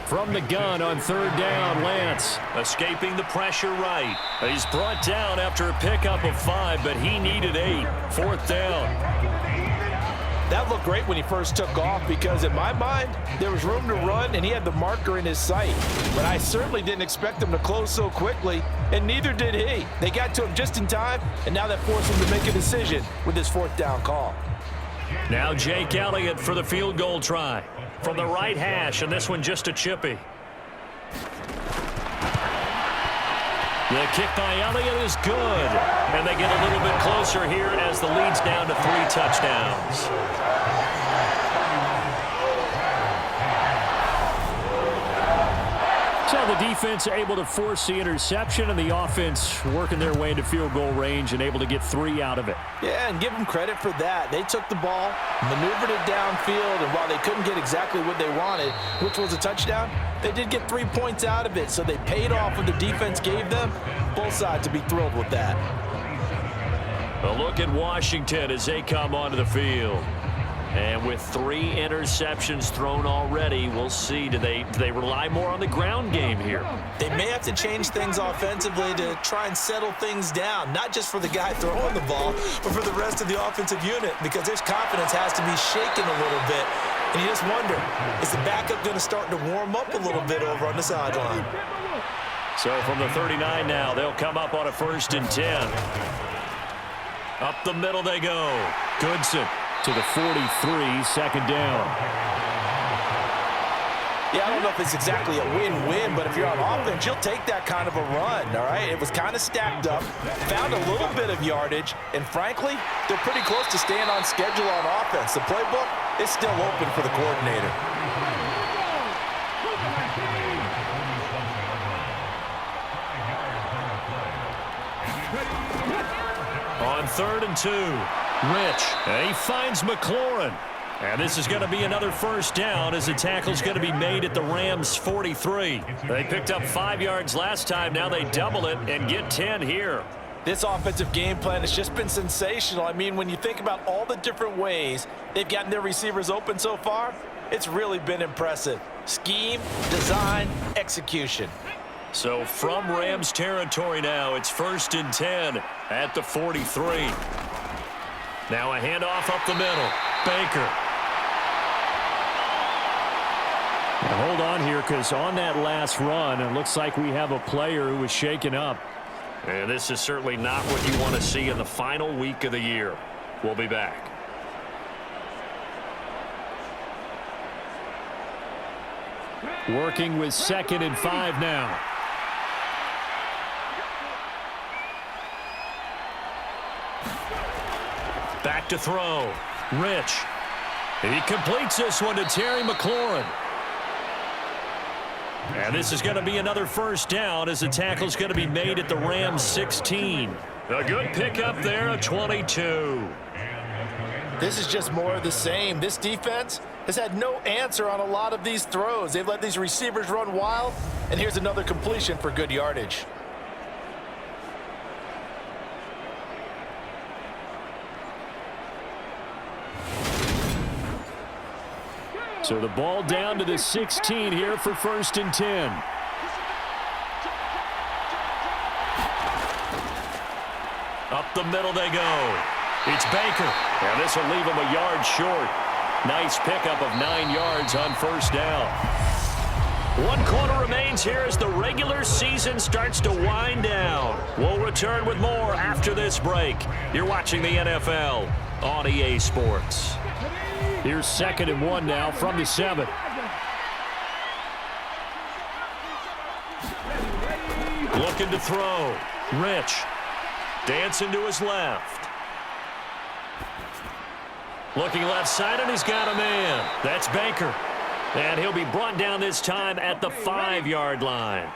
Speaker 4: From the gun on 3rd down, Lance escaping the pressure right. He's brought down after a pickup of 5, but he needed 8. 4th down.
Speaker 5: That looked great when he first took off because in my mind, there was room to run and he had the marker in his sight. But I certainly didn't expect him to close so quickly, and neither did he. They got to him just in time, and now that forced him to make a decision with his 4th down call.
Speaker 4: Now Jake Elliott for the field goal try. From the right hash, and this one just a chippy. The kick by Elliott is good. And they get a little bit closer here as the lead's down to 3 touchdowns. So the defense able to force the interception, and the offense working their way into field goal range and able to get 3 out of it.
Speaker 5: Yeah, and give them credit for that. They took the ball, maneuvered it downfield, and while they couldn't get exactly what they wanted, which was a touchdown, they did get 3 points out of it, so they paid off what the defense gave them. Both sides to be thrilled with that.
Speaker 4: A look at Washington as they come onto the field. And with 3 interceptions thrown already, we'll see. Do they rely more on the ground game here?
Speaker 5: They may have to change things offensively to try and settle things down, not just for the guy throwing the ball, but for the rest of the offensive unit, because their confidence has to be shaken a little bit. And you just wonder, is the backup going to start to warm up a little bit over on the sideline?
Speaker 4: So from the 39 now, they'll come up on a 1st and 10. Up the middle they go. Goodson to the 43, 2nd down.
Speaker 5: Yeah, I don't know if it's exactly a win-win, but if you're on offense, you'll take that kind of a run, all right? It was kind of stacked up, found a little bit of yardage, and frankly, they're pretty close to staying on schedule on offense. The playbook is still open for the coordinator.
Speaker 4: On 3rd and 2, Rich, and he finds McLaurin. And this is going to be another 1st down as the tackle's going to be made at the Rams' 43. They picked up 5 yards last time. Now they double it and get 10 here.
Speaker 5: This offensive game plan has just been sensational. I mean, when you think about all the different ways they've gotten their receivers open so far, it's really been impressive. Scheme, design, execution.
Speaker 4: So from Rams territory now, it's 1st and 10 at the 43. Now a handoff up the middle. Baker. Now hold on here, because on that last run, it looks like we have a player who was shaken up. And this is certainly not what you want to see in the final week of the year. We'll be back. Working with 2nd and 5 now. Back to throw. Rich. He completes this one to Terry McLaurin. And this is going to be another first down as the tackle is going to be made at the Rams 16. A good pickup there, a 22.
Speaker 5: This is just more of the same. This defense has had no answer on a lot of these throws. They've let these receivers run wild, and here's another completion for good yardage.
Speaker 4: So the ball down to the 16 here for 1st and 10. Up the middle they go. It's Baker. And this will leave him a yard short. Nice pickup of 9 yards on 1st down. 1 quarter remains here as the regular season starts to wind down. We'll return with more after this break. You're watching the NFL on EA Sports. Here's 2nd and 1 now from the 7. Looking to throw. Rich. Dancing to his left. Looking left side, and he's got a man. That's Baker. And he'll be brought down this time at the 5-yard line.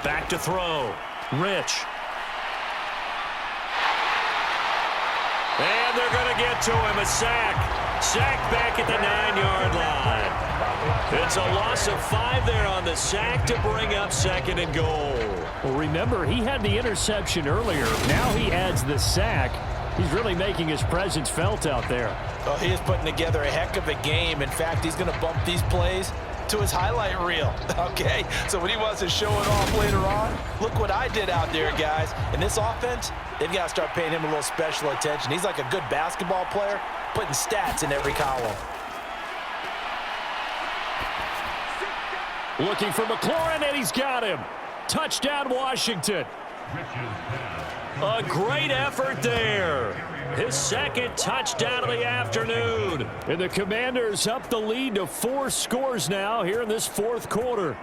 Speaker 4: Back to throw. Rich. And they're going to get to him. A sack. Sack back at the 9-yard line. It's a loss of 5 there on the sack to bring up 2nd and goal. Well, remember, he had the interception earlier. Now he adds the sack. He's really making his presence felt out there.
Speaker 5: Oh, he is putting together a heck of a game. In fact, he's going to bump these plays to his highlight reel. Okay, so when he wants to show it off later on, look what I did out there, guys. In this offense, they've got to start paying him a little special attention. He's like a good basketball player, putting stats in every column.
Speaker 4: Looking for McLaurin, and he's got him. Touchdown, Washington. A great effort there. His 2nd touchdown of the afternoon. And the Commanders up the lead to 4 scores now here in this 4th quarter.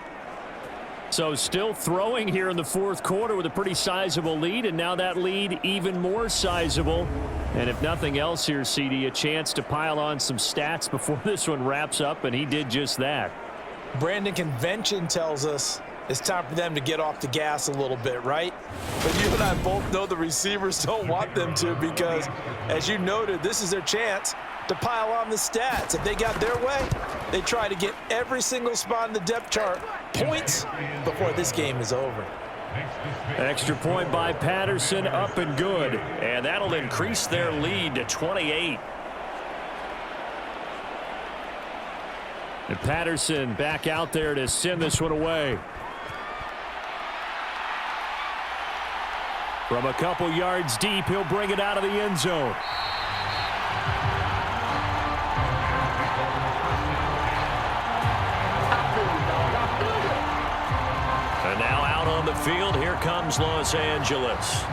Speaker 4: So still throwing here in the 4th quarter with a pretty sizable lead, and now that lead even more sizable. And if nothing else here, CD, a chance to pile on some stats before this one wraps up, and he did just that.
Speaker 5: Brandon, convention tells us it's time for them to get off the gas a little bit, right? But you and I both know the receivers don't want them to because, as you noted, this is their chance to pile on the stats. If they got their way, they try to get every single spot in the depth chart points before this game is over.
Speaker 4: Extra point by Patterson, up and good. And that'll increase their lead to 28. And Patterson back out there to send this one away. From a couple yards deep, he'll bring it out of the end zone. And now out on the field, here comes Los Angeles.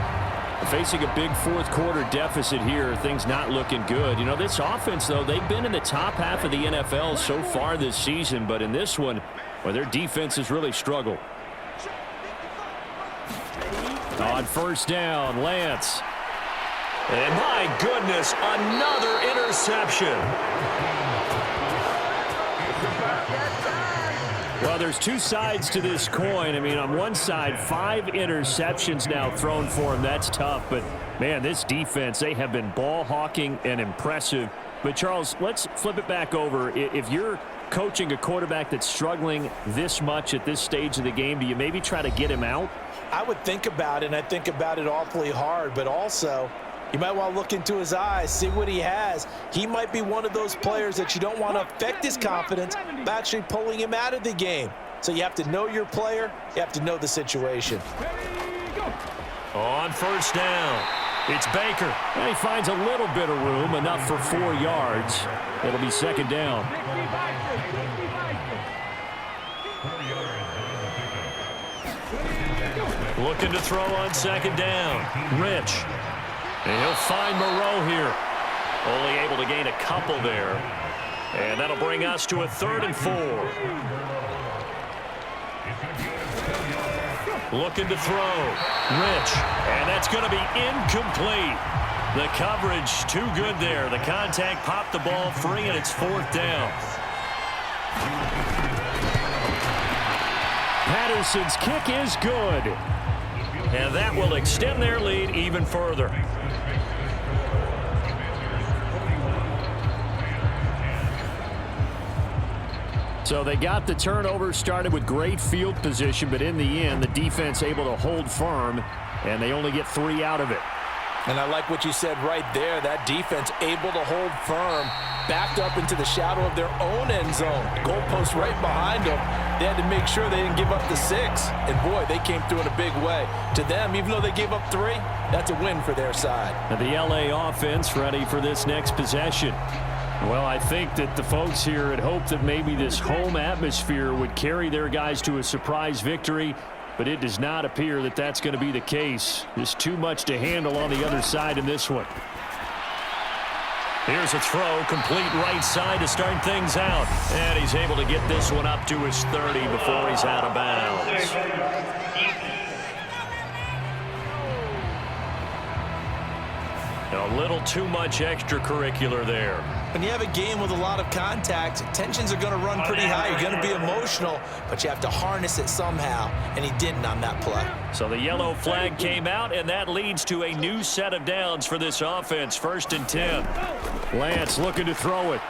Speaker 4: Facing a big 4th quarter deficit here, things not looking good. You know, this offense, though, they've been in the top half of the NFL so far this season, but in this one, well, their defense has really struggled. On 1st down, Lance. And my goodness, another interception. Well, there's 2 sides to this coin. I mean, on one side, 5 interceptions now thrown for him. That's tough. But, man, this defense, they have been ball hawking and impressive. But, Charles, let's flip it back over. If you're coaching a quarterback that's struggling this much at this stage of the game, do you maybe try to get him out?
Speaker 5: I would think about it, and I think about it awfully hard. But also, you might want to look into his eyes, see what he has. He might be one of those players that you don't want to affect his confidence by actually pulling him out of the game. So you have to know your player. You have to know the situation.
Speaker 4: On 1st down, it's Baker. And he finds a little bit of room, enough for 4 yards. It'll be 2nd down. Looking to throw on 2nd down. Rich. And he'll find Moreau here. Only able to gain a couple there. And that'll bring us to a 3rd and 4. Looking to throw. Rich. And that's going to be incomplete. The coverage too good there. The contact popped the ball free, and it's 4th down. Patterson's kick is good. And that will extend their lead even further. So they got the turnover started with great field position, but in the end, the defense able to hold firm, and they only get 3 out of it.
Speaker 5: And I like what you said right there. That defense able to hold firm, backed up into the shadow of their own end zone. Goalpost right behind them. They had to make sure they didn't give up the 6. And, boy, they came through in a big way. To them, even though they gave up 3, that's a win for their side.
Speaker 4: And the L.A. offense ready for this next possession. Well, I think that the folks here had hoped that maybe this home atmosphere would carry their guys to a surprise victory, but it does not appear that that's going to be the case. There's too much to handle on the other side in this one. Here's a throw, complete right side to start things out. And he's able to get this one up to his 30 before he's out of bounds. A little too much extracurricular there.
Speaker 5: When you have a game with a lot of contact, tensions are going to run pretty high. You're going to be emotional, but you have to harness it somehow, and he didn't on that play.
Speaker 4: So the yellow flag came out, and that leads to a new set of downs for this offense. 1st and 10. Lance looking to throw it.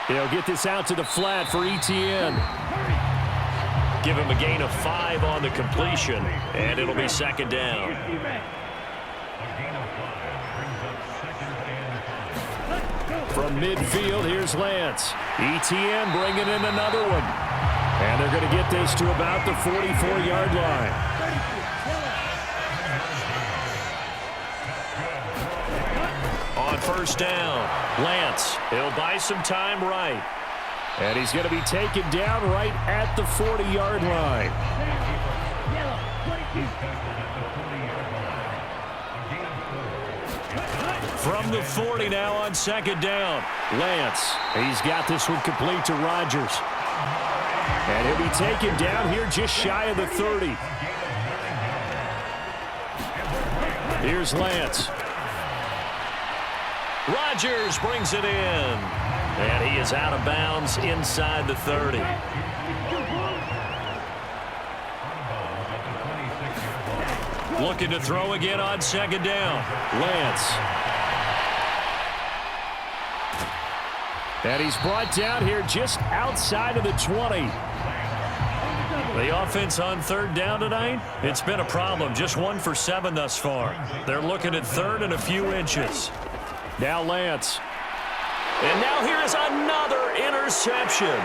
Speaker 4: He'll get this out to the flat for Etienne. Give him a gain of 5 on the completion, and it'll be 2nd down. From midfield, here's Lance. Etienne bringing in another one. And they're going to get this to about the 44-yard line. On 1st down, Lance. He'll buy some time right. And he's going to be taken down right at the 40-yard line. From the 40 now on 2nd down. Lance, he's got this one complete to Rodgers. And he'll be taken down here just shy of the 30. Here's Lance. Rodgers brings it in. And he is out of bounds inside the 30. Looking to throw again on 2nd down. Lance. And he's brought down here just outside of the 20. The offense on 3rd down tonight, it's been a problem. Just 1 for 7 thus far. They're looking at 3rd and a few inches. Now Lance. And now here is another interception.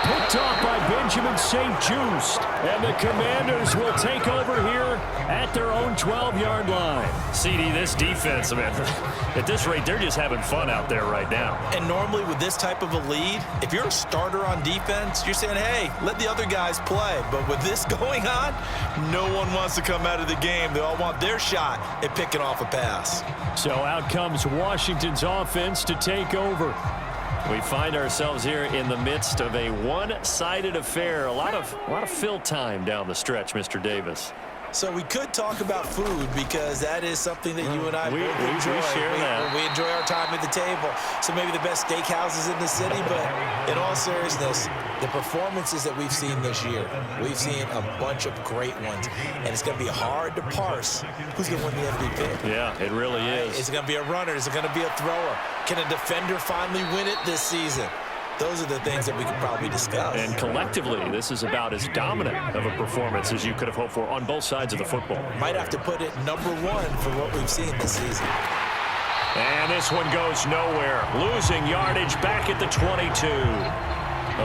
Speaker 4: Picked off by Benjamin St-Juste. And the Commanders will take over here at their own 12-yard line. CD, this defense, man, at this rate, they're just having fun out there right now.
Speaker 5: And normally with this type of a lead, if you're a starter on defense, you're saying, hey, let the other guys play. But with this going on, no one wants to come out of the game. They all want their shot at picking off a pass.
Speaker 4: So out comes Washington's offense to take over. We find ourselves here in the midst of a one-sided affair. A lot of fill time down the stretch, Mr. Davis.
Speaker 5: So we could talk about food because that is something that you and I
Speaker 4: we
Speaker 5: enjoy.
Speaker 4: share that.
Speaker 5: We enjoy our time at the table. So maybe the best steakhouses in the city, but in all seriousness, the performances that we've seen this year, we've seen a bunch of great ones, and it's going to be hard to parse who's going to win the MVP.
Speaker 4: Yeah, it really is.
Speaker 5: Is it going to be a runner? Is it going to be a thrower? Can a defender finally win it this season? Those are the things that we could probably discuss.
Speaker 4: And collectively, this is about as dominant of a performance as you could have hoped for on both sides of the football.
Speaker 5: Might have to put it #1 for what we've seen this season.
Speaker 4: And this one goes nowhere. Losing yardage back at the 22.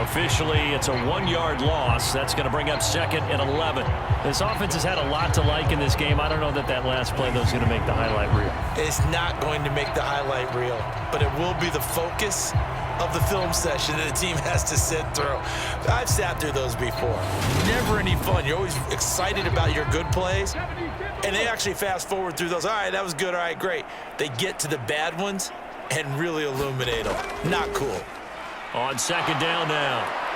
Speaker 4: Officially, it's a 1-yard loss. That's going to bring up 2nd and 11. This offense has had a lot to like in this game. I don't know that last play, though, is going to make the highlight reel.
Speaker 5: It's not going to make the highlight reel, but it will be the focus of the film session that the team has to sit through. I've sat through those before. Never any fun. You're always excited about your good plays, and they actually fast forward through those. All right, that was good. All right, great. They get to the bad ones and really illuminate them. Not cool.
Speaker 4: On second down now.